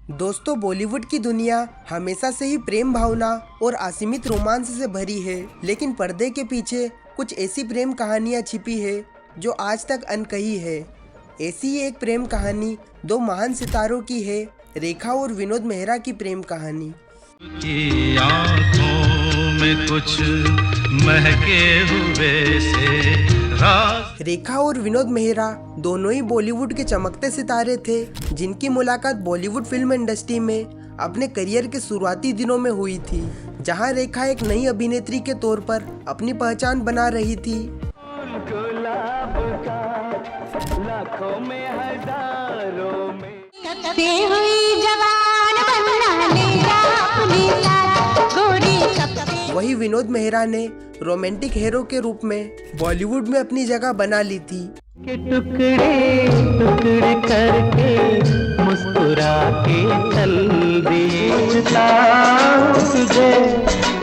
दोस्तों, बॉलीवुड की दुनिया हमेशा से ही प्रेम भावना और असीमित रोमांस से भरी है, लेकिन पर्दे के पीछे कुछ ऐसी प्रेम कहानियां छिपी है जो आज तक अनकही है। ऐसी ही एक प्रेम कहानी दो महान सितारों की है, रेखा और विनोद मेहरा की प्रेम कहानी। की आँखों में कुछ महके हुए से रेखा और विनोद मेहरा दोनों ही बॉलीवुड के चमकते सितारे थे, जिनकी मुलाकात बॉलीवुड फिल्म इंडस्ट्री में अपने करियर के शुरुआती दिनों में हुई थी, जहां रेखा एक नई अभिनेत्री के तौर पर अपनी पहचान बना रही थी। वही विनोद मेहरा ने रोमांटिक हीरो के रूप में बॉलीवुड में अपनी जगह बना ली थी। के टुकड़े टुकड़े करके मुस्कुरा के चल दिए तुझे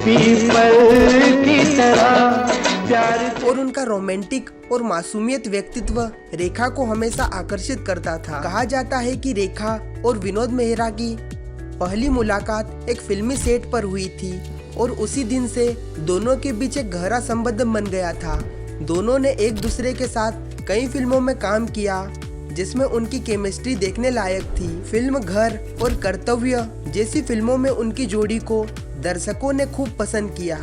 पीपल की तरह प्यार। और उनका रोमांटिक और मासूमियत व्यक्तित्व रेखा को हमेशा आकर्षित करता था। कहा जाता है कि रेखा और विनोद मेहरा की पहली मुलाकात एक फिल्मी सेट पर हुई थी और उसी दिन से दोनों के बीच एक गहरा संबंध बन गया था। दोनों ने एक दूसरे के साथ कई फिल्मों में काम किया, जिसमें उनकी केमिस्ट्री देखने लायक थी। फिल्म घर और कर्तव्य जैसी फिल्मों में उनकी जोड़ी को दर्शकों ने खूब पसंद किया।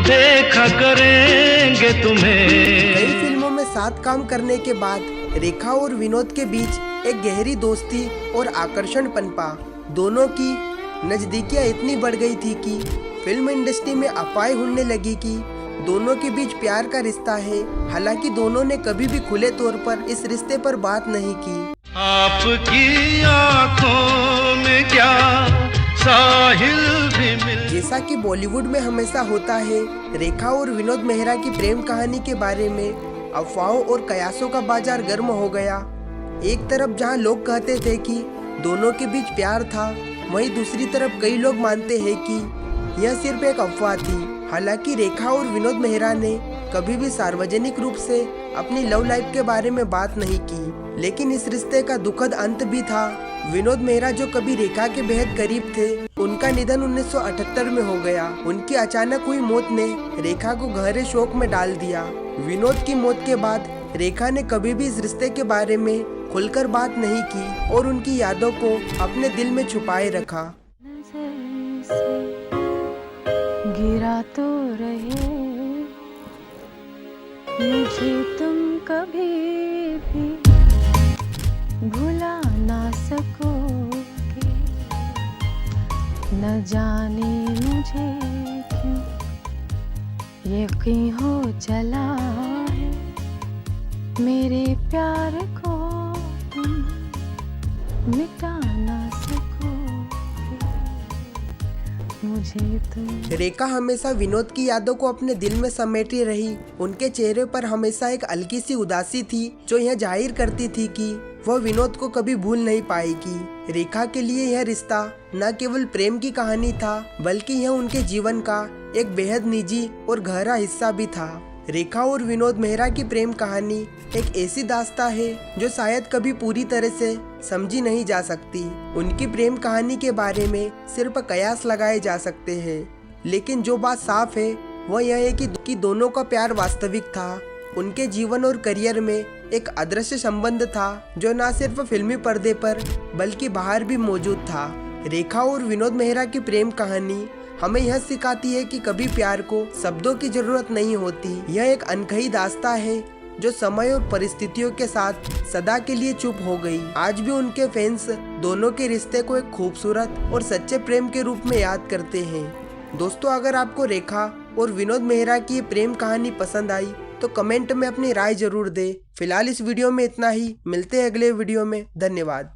देखा करेंगे तुम्हें। कई फिल्मों में साथ काम करने के बाद रेखा और विनोद के बीच एक गहरी दोस्ती और आकर्षण पनपा। दोनों की नजदीकियां इतनी बढ़ गई थी कि फिल्म इंडस्ट्री में अफवाहें उड़ने लगी कि दोनों के बीच प्यार का रिश्ता है। हालांकि दोनों ने कभी भी खुले तौर पर इस रिश्ते पर बात नहीं की। आपकी आँखों में क्या साहिल भी मिल। जैसा कि बॉलीवुड में हमेशा होता है, रेखा और विनोद मेहरा की प्रेम कहानी के बारे में अफवाहों और कयासों का बाजार गर्म हो गया। एक तरफ जहां लोग कहते थे कि दोनों के बीच प्यार था, वहीं दूसरी तरफ कई लोग मानते हैं कि यह सिर्फ एक अफवाह थी। हालांकि रेखा और विनोद मेहरा ने कभी भी सार्वजनिक रूप से अपनी लव लाइफ के बारे में बात नहीं की, लेकिन इस रिश्ते का दुखद अंत भी था। विनोद मेहरा, जो कभी रेखा के बेहद करीब थे, उनका निधन 1978 में हो गया। उनकी अचानक हुई मौत ने रेखा को गहरे शोक में डाल दिया। विनोद की मौत के बाद रेखा ने कभी भी इस रिश्ते के बारे में खुलकर बात नहीं की और उनकी यादों को अपने दिल में छुपाए रखा। गिरा तो रहे मुझे तुम कभी भी भुला ना सकोगे, न जाने मुझे क्यों यकीन हो चला है, मेरे प्यार को तुम मिटा ना सकोगे, मुझे तुम। रेखा हमेशा विनोद की यादों को अपने दिल में समेटे रही। उनके चेहरे पर हमेशा एक हल्की सी उदासी थी, जो यह जाहिर करती थी कि वह विनोद को कभी भूल नहीं पाएगी। रेखा के लिए यह रिश्ता न केवल प्रेम की कहानी था, बल्कि यह उनके जीवन का एक बेहद निजी और गहरा हिस्सा भी था। रेखा और विनोद मेहरा की प्रेम कहानी एक ऐसी दास्तां है जो शायद कभी पूरी तरह से समझी नहीं जा सकती। उनकी प्रेम कहानी के बारे में सिर्फ कयास लगाए जा सकते हैं, लेकिन जो बात साफ है वह यह है कि दोनों का प्यार वास्तविक था। उनके जीवन और करियर में एक अदृश्य संबंध था, जो न सिर्फ फिल्मी पर्दे पर बल्कि बाहर भी मौजूद था। रेखा और विनोद मेहरा की प्रेम कहानी हमें यह सिखाती है कि कभी प्यार को शब्दों की जरूरत नहीं होती। यह एक अनकही दास्तां है जो समय और परिस्थितियों के साथ सदा के लिए चुप हो गई। आज भी उनके फैंस दोनों के रिश्ते को एक खूबसूरत और सच्चे प्रेम के रूप में याद करते हैं। दोस्तों, अगर आपको रेखा और विनोद मेहरा की प्रेम कहानी पसंद आई तो कमेंट में अपनी राय जरूर दें। फिलहाल इस वीडियो में इतना ही। मिलते हैं अगले वीडियो में। धन्यवाद।